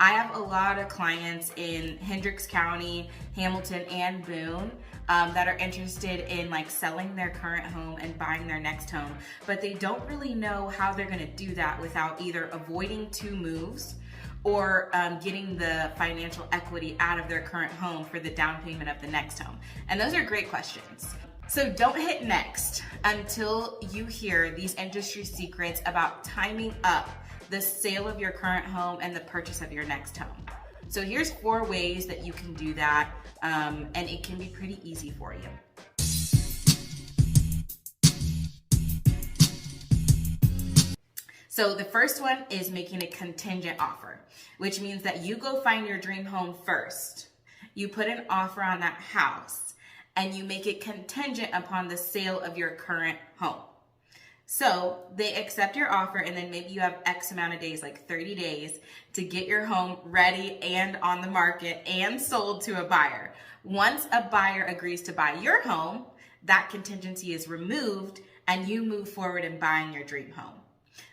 I have a lot of clients in Hendricks County, Hamilton, and Boone that are interested in like selling their current home and buying their next home, but they don't really know how they're gonna do that without either avoiding 2 moves or getting the financial equity out of their current home for the down payment of the next home. And those are great questions. So don't hit next until you hear these industry secrets about timing up the sale of your current home and the purchase of your next home. So here's 4 ways that you can do that, and it can be pretty easy for you. So the first one is making a contingent offer, which means that you go find your dream home first. You put an offer on that house and you make it contingent upon the sale of your current home. So they accept your offer, and then maybe you have X amount of days, like 30 days, to get your home ready and on the market and sold to a buyer. Once a buyer agrees to buy your home, that contingency is removed and you move forward in buying your dream home.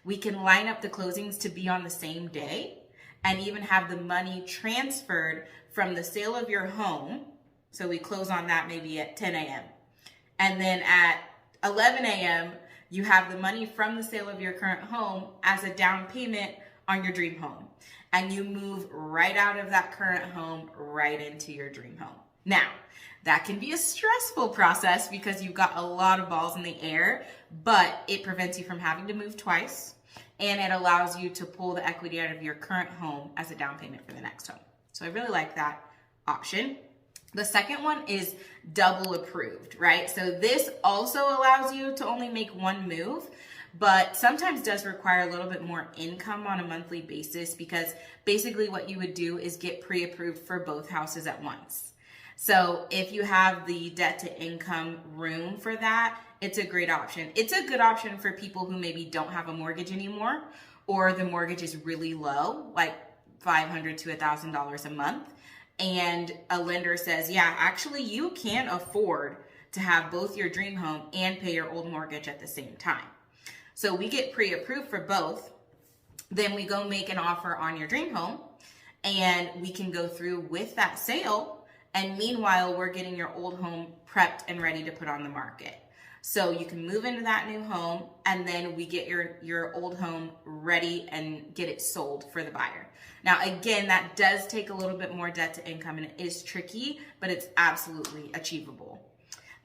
We can line up the closings to be on the same day and even have the money transferred from the sale of your home. So we close on that maybe at 10 a.m. And then at 11 a.m., you have the money from the sale of your current home as a down payment on your dream home. And you move right out of that current home right into your dream home. Now, that can be a stressful process because you've got a lot of balls in the air, but it prevents you from having to move twice, and it allows you to pull the equity out of your current home as a down payment for the next home. So I really like that option. The second one is double approved, right? So this also allows you to only make 1 move, but sometimes does require a little bit more income on a monthly basis, because basically what you would do is get pre-approved for both houses at once. So if you have the debt to income room for that, it's a great option. It's a good option for people who maybe don't have a mortgage anymore, or the mortgage is really low, like $500 to $1,000 a month. And a lender says, yeah, actually you can afford to have both your dream home and pay your old mortgage at the same time. So we get pre-approved for both. Then we go make an offer on your dream home, and we can go through with that sale. And meanwhile, we're getting your old home prepped and ready to put on the market. So you can move into that new home, and then we get your old home ready and get it sold for the buyer. Now, again, that does take a little bit more debt to income, and it is tricky, but it's absolutely achievable.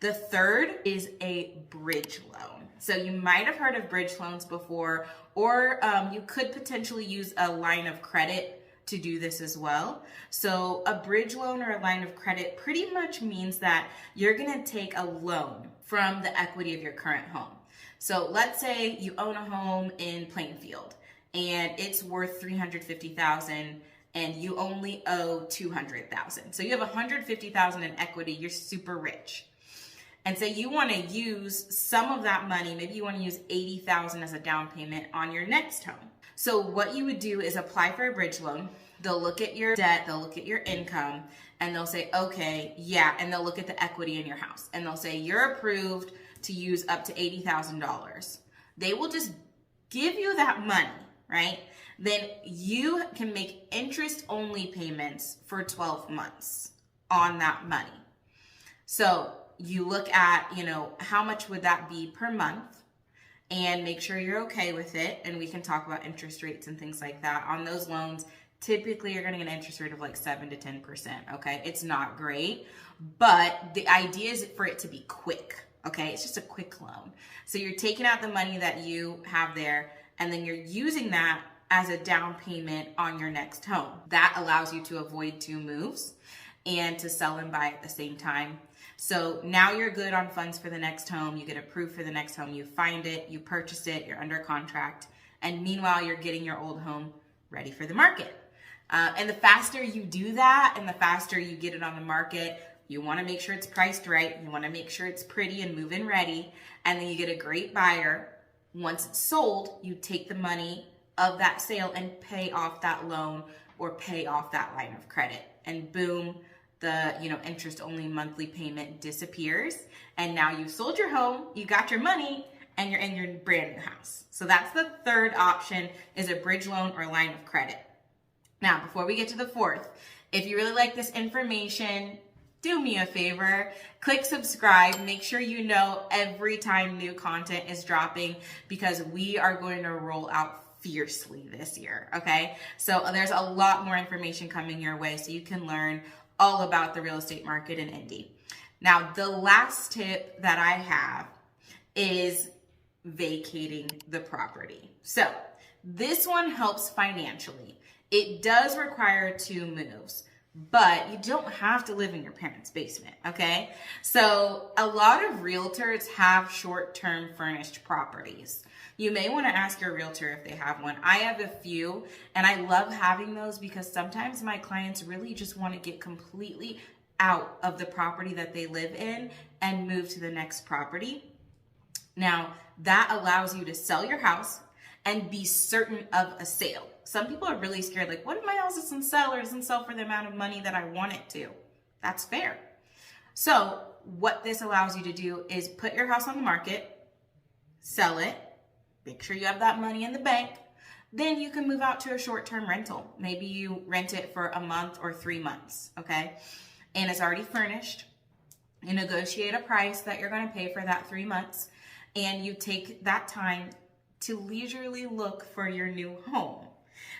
The third is a bridge loan. So you might have heard of bridge loans before, or you could potentially use a line of credit to do this as well. So a bridge loan or a line of credit pretty much means that you're gonna take a loan from the equity of your current home. So let's say you own a home in Plainfield and it's worth $350,000 and you only owe $200,000. So you have $150,000 in equity, you're super rich. And so you want to use some of that money, maybe you want to use $80,000 as a down payment on your next home. So what you would do is apply for a bridge loan. They'll look at your debt, they'll look at your income, and they'll say, okay, yeah, and they'll look at the equity in your house, and they'll say, you're approved to use up to $80,000. They will just give you that money, right? Then you can make interest-only payments for 12 months on that money. So you look at, how much would that be per month? And make sure you're okay with it. And we can talk about interest rates and things like that. On those loans, typically you're going to get an interest rate of like 7 to 10%, okay? It's not great, but the idea is for it to be quick, okay? It's just a quick loan. So you're taking out the money that you have there, and then you're using that as a down payment on your next home. That allows you to avoid 2 moves and to sell and buy at the same time. So now you're good on funds for the next home. You get approved for the next home. You find it, you purchase it, you're under contract. And meanwhile, you're getting your old home ready for the market. And the faster you do that and the faster you get it on the market, you want to make sure it's priced right. You want to make sure it's pretty and move-in ready. And then you get a great buyer. Once it's sold, you take the money of that sale and pay off that loan or pay off that line of credit. And boom, the interest-only monthly payment disappears, and now you've sold your home, you got your money, and you're in your brand new house. So that's the third option, is a bridge loan or line of credit. Now, before we get to the fourth, if you really like this information, do me a favor, click subscribe, make sure you know every time new content is dropping, because we are going to roll out fiercely this year, okay? So there's a lot more information coming your way so you can learn all about the real estate market in Indy. Now, the last tip that I have is vacating the property. So this one helps financially. It does require 2 moves, but you don't have to live in your parents' basement, okay? So a lot of realtors have short-term furnished properties. You may want to ask your realtor if they have one. I have a few, and I love having those because sometimes my clients really just want to get completely out of the property that they live in and move to the next property. Now, that allows you to sell your house and be certain of a sale. Some people are really scared, like, what if my house doesn't sell or doesn't sell for the amount of money that I want it to? That's fair. So what this allows you to do is put your house on the market, sell it, make sure you have that money in the bank, then you can move out to a short-term rental. Maybe you rent it for a month or 3 months, okay? And it's already furnished. You negotiate a price that you're gonna pay for that 3 months, and you take that time to leisurely look for your new home.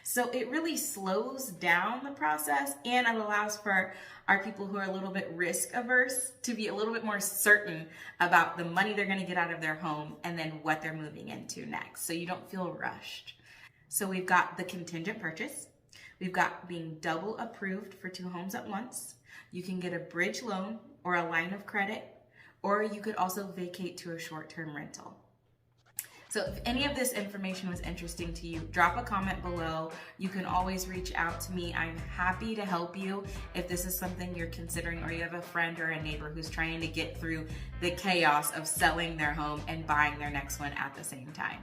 So it really slows down the process, and it allows for our people who are a little bit risk averse to be a little bit more certain about the money they're gonna get out of their home and then what they're moving into next. So you don't feel rushed. So we've got the contingent purchase. We've got being double approved for 2 homes at once. You can get a bridge loan or a line of credit, or you could also vacate to a short-term rental. So if any of this information was interesting to you, drop a comment below. You can always reach out to me. I'm happy to help you if this is something you're considering, or you have a friend or a neighbor who's trying to get through the chaos of selling their home and buying their next one at the same time.